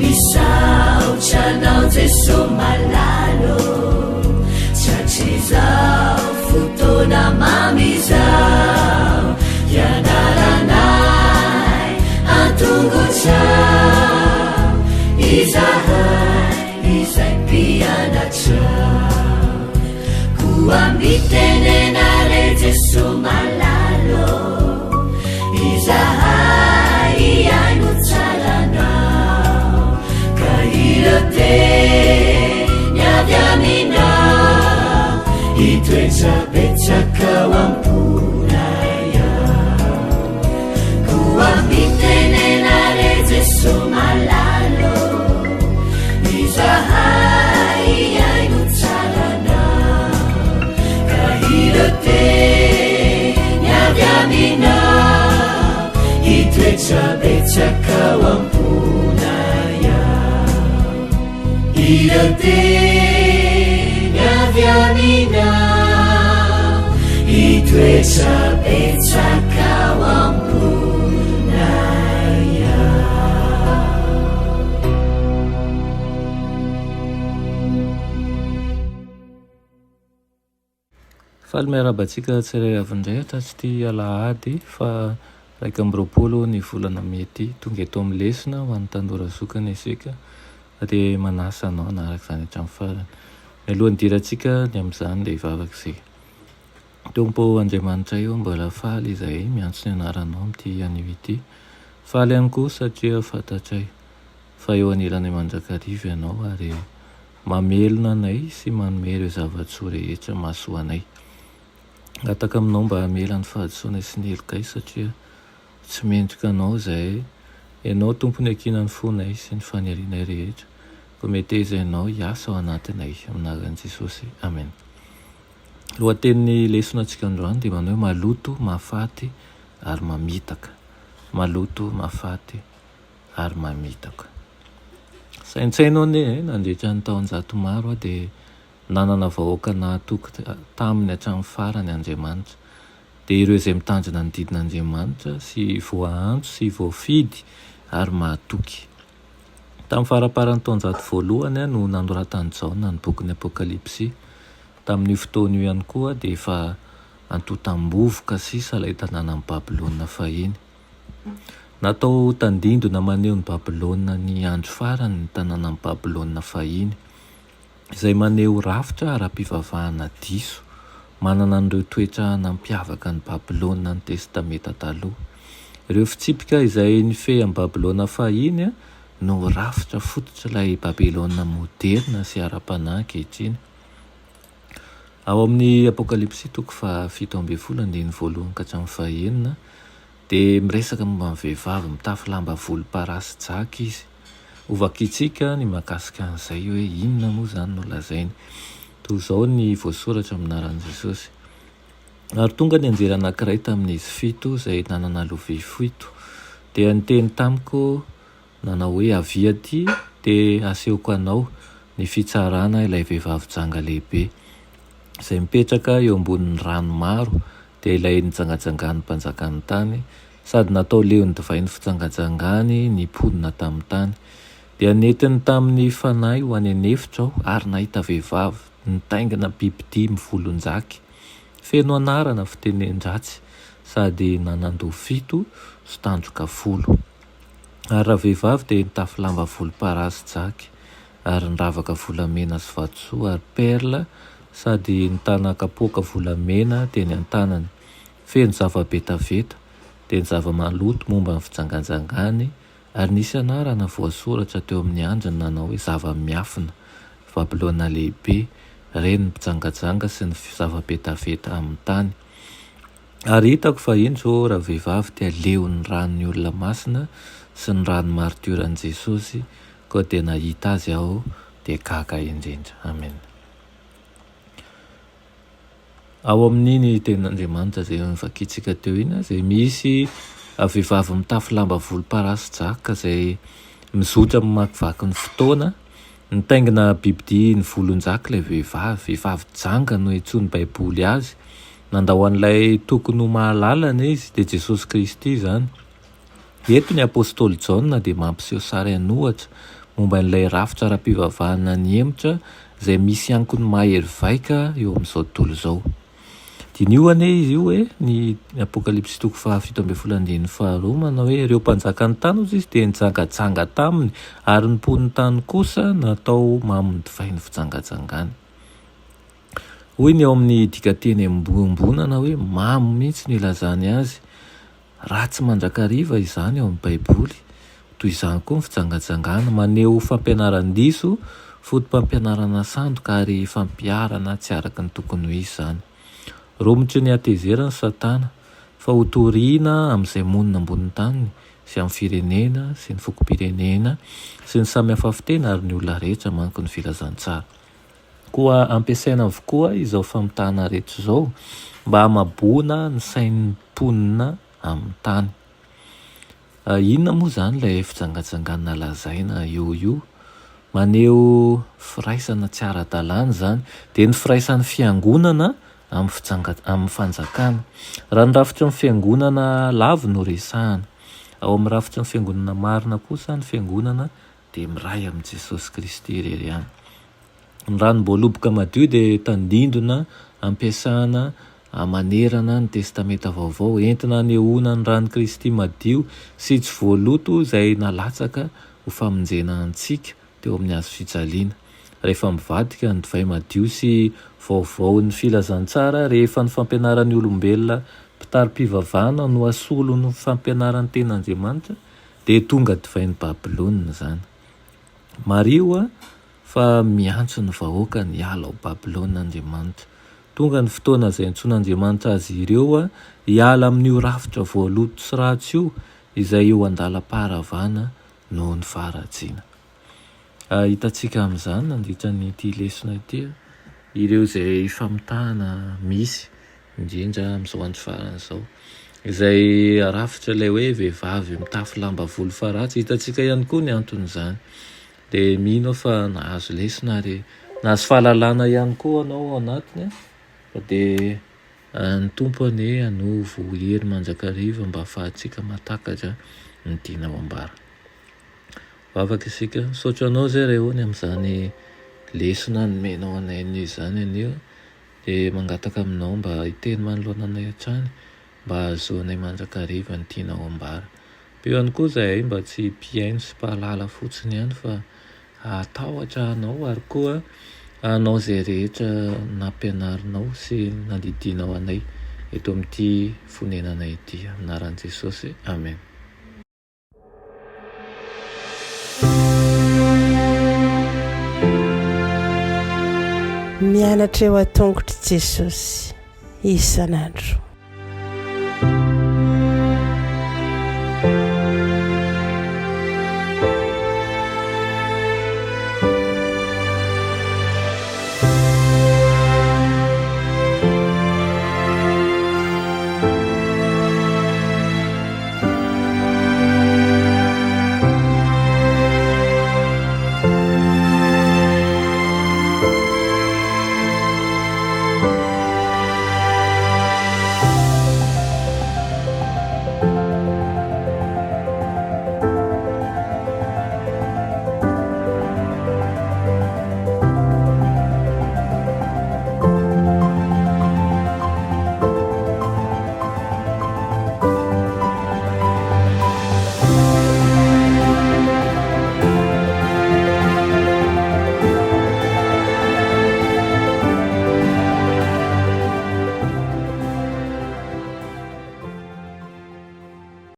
misaotranao jeso malalo tratrizao fotona mamizao ianaranay antongotrao izahay izay mpianatrao koambitenenare jeso malalo izahay iaino tsaranao ka irate niavy aminao itoetrabetsakao amponaya koambitenenare jeso malalo izahay iaino tsaranao ka irate niavy aminao itoetrabetsakao amponaya irate niavy aminao itoetrabetsakao amponaya. Faly miarabantsika tsirairay avindray tsy ty alahady fa 20 ny volana mety tonga eto amin'ny lesona ho an'ny tanora zokana isika dia manasa anao anaraka izany hatramin'ny farany. Mialohan'ny dirantsika ny amin'izany dia hivavaka izay. Tompo Andriamanitra io mbola faly izay miantso ny anaranao amin'ity anio ity. Faly ihany koa satria fantatray fa eo anilanay manjakarivo ianao ary mamelona anay sy manome ireo zava-tsoa rehetra mahasoa anay. Ataka aminao mba hamela ny fahadisoana sy ny helokay satria tsy mendrika anao izay ianao tompony akinany fonay sy ny fanerianay rehetra ko mety izainao hiasa ao anatinay aminaran'i Jesosy. Amen. Lohatenin'ny lesona antsika androany dia manao hoe maloto mahafaty ary mamitaka. Maloto mahafaty ary mamitaka. Saintsainao anie nandritra ny taonjato maro dia nanana vahoaka nahatoky taminy hatramin'ny farany Andriamanitra. Dia ireo izay mitandrina ny didin'Andriamanitra sy voaantso sy voafidy ary mahatoky. Tamin'ny faraparan'ny taonjato voalohany no nanoratany Jaona ny bokin'ny Apokalipsy. Tamin'ny fotoana io ihany koa dia efa antotam-bovoka sisa ilay tanàna ny Babilôna fahiny. Natao tandindona maneho ny Babilôna ny andro farany ny tanàna ny Babilôna fahiny, izay maneho rafitra ara-pivavahana diso, manana an'ireo toetra nampiavaka ny Babilôna ny testameta taloha. Ireo fitsipika izay nifehy amin'ny Babilôna fahiny no rafitra fototra ilay Babilôna moderna sy ara-panahy ankehitriny. Ao amin'ny Apokalipsy toko fa 17:1 ka hatramin'ny 19 dia miresaka momba ny vehivavy mitafy lamba volomparasy jaka izy. Ovakitsika ny mahakasika an'izay hoe inona moa izany no lazainy. Toy izao ny voasoratra aminaran'i Jesosy. Ary tonga ny anjera anankiray tamin'izy 7 izay nanana lovia 7 dia niteny tamiko nanao hoe avy aty dia asehoko anao ny fitsarana ilay vehivavy janga lehibe izay mipetraka eo ambonin'ny rano maro dia ilay nijangajangany mpanjakany tany sady natao leon'ny divay ny fitsangajangany ny podina tamin'ny tany. Dia netiny tamin'ny fanahy ho any anefitra aho ary nahita vehivavy nitaingina bibidia mivolonjaky feno anarana fitenendratsy sady nanandoha 7 sy tandroka 10. Ary raha vehivavy dia nitafy lamba volomparasy jaky ary niravaka volamena sy vatosoa ary perla sady nitana kapoaka volamena teny an-tanany. Feno zava-betaveta dia ny zava-maloto momba ny fijangajangany ary nisy anarana voasoratra teo amin'ny andriny nanao hoe zava-miafina, Babilôna lehibe, reny ny mpijangajanga sy ny zava-betaveta amin'ny tany. Ary hitako fa iny zao raha vehivavy dia leon'ny ranon'ny olona masina sy ny rano martioran'i Jesosy, koa dia nahita azy aho dia gaga indrindra. Amen. Ao amin'iny tenin'Andriamanitra izay nivakitsika teo iny izay misy vehivavy mitafy lamba volomparasy jaka izay mizotra mamakivaky ny fotoana, nitaingina bibidia ny volonjaka ilay vehivavy janga no itsoiny baiboly azy. Nandao an'ilay tokony ho mahalalana izy dia Jesosy Kristy izany. Eto ny apôstôly Jaona dia mampiseho sary anohatra momba n'ilay rafitra ara-pivavahana ny hemotra izay misy ankony mahery vaika eo amin'izao tontolo izao. Dinihoany izy io hoe ny apokalipsy 7:12 manao hoe ireo mpanjaka ny tany ozy izy dia nijangajanga taminy ary ny mpon'ny tany kosa natao mamony divay ny fijangajangany. Hoy ny eo amin'ny dikateny ambonana hoe mamy mihitsy ny ilazany azy. Ratsy mandrakariva izany eo amin'ny baiboly. Toy izany koa ny fijangajangana maneho fampianaran-diso, fotom-pampianarana sandoka ary fampiarana tsy araka ny tokony ho izy izany. Romotry ny atezerany Satana fa hotoriana amin'izay monina ambon'ny tany sy amin'ny firenena sy ny fokom-pirenena sy ny samy hafa fitena ary ny olona rehetra manko ny filazantsara. Koa ampiasaina avokoa izao famitahana rehetra izao mba hamaboana ny sain'ny mponina amin'ny tany. Inona moa izany ilay fijangajangana lazaina io? Maneho firaisana tsy ara-dalàna izany dia ny firaisan'ny fiangonana amin'ny fanjakana. Raha ny rafitra ny fiangonana lavo no resahana. Ao amin'ny rafitra ny fiangonana marina kosa ny fiangonana dia miray amin'i Jesosy Kristy irery ihany. Ny ranom-boaloboka madio dia tandindona ampiasana manerana ny testamenta vaovao entina hanehoana ny ran'ny Kristy madio sy tsy voaloto izay nalatsaka ho famonjena antsika teo amin'ny hazo fijaliana. Rehefa mivadika ny divay madio sy vaovao ny filazantsara rehefa ny fampianaran'ny olombelona mpitary-pivavahana no asolo ny fampianaran'ny ten'Andriamanitra dia tonga divay ny Babilônina izany. Marioa fa miantso ny vahoaka ny ala ao Babilônin'Andriamanitra. Tonga ny fotoana izay ntson'Andriamanitra azy ireo hiala amin'io rafitra voaloto sy ratsy io izay eo andalam-paharavana noho ny faharatsiana. Hitantsika amin'izany nandritra n'ity lesona ity ireo izay famitahana misy indrindra amin'izao andro farana izao izay rafitra ilay hoe vehivavy mitafy lamba volofaratsy. Hitantsika ihany koa ny anton'izany dia mino fa nahazo lesona ary nahazo fahalalana ihany koa anao ao anatiny dia ny tompony hanovo hery mandrakariva mba ahafahantsika matakatra ny tianao ambara. Vavaka isika misaotra anao zay rehony amin'izany lesona nomenao anay anio izany anio dia mangataka aminao mba hiteny manoloana anay hatrany mba ahazoanay mandrakariva ny tianao ambara. Eo ihany koa zahay mba tsy mpiaino sy mpahalala fotsiny ihany fa hatahotra anao ary koa anao izay rehetra nampianarinao sy nandidinao anay eto amin'ity fonenanay ity amin'ny anaran'i Jesosy. Amen. Mianatra eo an-tongotra Jesosy isan'andro.